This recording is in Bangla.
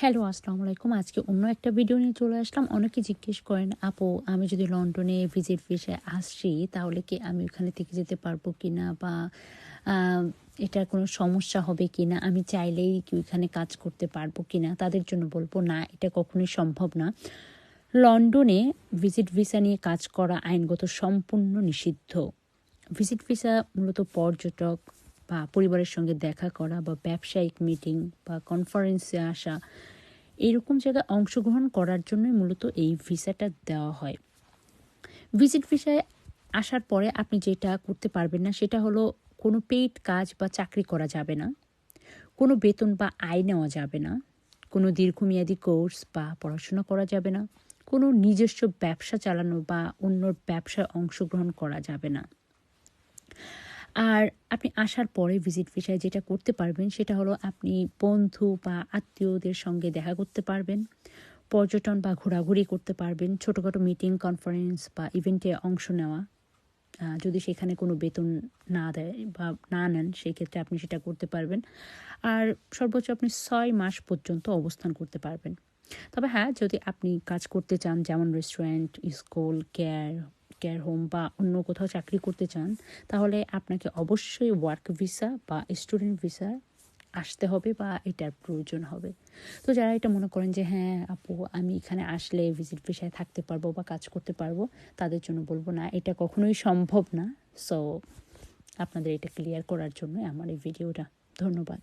হ্যালো, আসসালামু আলাইকুম। আজকে অন্য একটা ভিডিও নিয়ে চলে আসলাম। অনেকে জিজ্ঞেস করেন, আপু আমি যদি লন্ডনে ভিজিট ভিসায় আসি তাহলে কি আমি ওখানে থেকে যেতে পারবো কিনা, বা আ এটার কোনো সমস্যা হবে কিনা? আমি চাইলেই কি ওইখানে কাজ করতে পারবো কিনা? তাদের জন্য বলব না, এটা কখনোই সম্ভব না। লন্ডনে ভিজিট ভিসা নিয়ে কাজ করা আইনগত সম্পূর্ণ নিষিদ্ধ। ভিজিট ভিসা মূলত পর্যটক বা পরিবারের সঙ্গে দেখা করা বা ব্যবসায়িক মিটিং বা কনফারেন্সে আসা এরকম জায়গায় অংশগ্রহণ করার জন্যই মূলত এই ভিসাটা দেওয়া হয়। ভিজিট ভিসায় আসার পরে আপনি যেটা করতে পারবেন না সেটা হলো কোনো পেইড কাজ বা চাকরি করা যাবে না, কোনো বেতন বা আয় নেওয়া যাবে না, কোনো দীর্ঘমেয়াদী কোর্স বা পড়াশোনা করা যাবে না, কোনো নিজস্ব ব্যবসা চালানো বা অন্যর ব্যবসায় অংশগ্রহণ করা যাবে না। আর আপনি আসার পরে ভিজিট ভিসায় যেটা করতে পারবেন সেটা হলো আপনি বন্ধু বা আত্মীয়দের সঙ্গে দেখা করতে পারবেন, পর্যটন বা ঘোরাঘুরি করতে পারবেন, ছোটোখাটো মিটিং, কনফারেন্স বা ইভেন্টে অংশ নেওয়া। যদি সেখানে কোনো বেতন না দেয় বা না নেন সেক্ষেত্রে আপনি সেটা করতে পারবেন। আর সর্বোচ্চ আপনি ৬ মাস পর্যন্ত অবস্থান করতে পারবেন। তবে হ্যাঁ, যদি আপনি কাজ করতে চান যেমন রেস্টুরেন্ট, স্কুল, কেয়ার হোম বা অন্য কোথাও চাকরি করতে চান, তাহলে আপনাকে অবশ্যই ওয়ার্ক ভিসা বা স্টুডেন্ট ভিসা আসতে হবে বা এটার প্রয়োজন হবে। তো যারা এটা মনে করেন যে হ্যাঁ আপু আমি এখানে আসলে ভিজিট ভিসায় থাকতে পারবো বা কাজ করতে পারবো, তাদের জন্য বলবো না, এটা কখনোই সম্ভব না। সো আপনাদের এটা ক্লিয়ার করার জন্য আমার এই ভিডিওটা। ধন্যবাদ।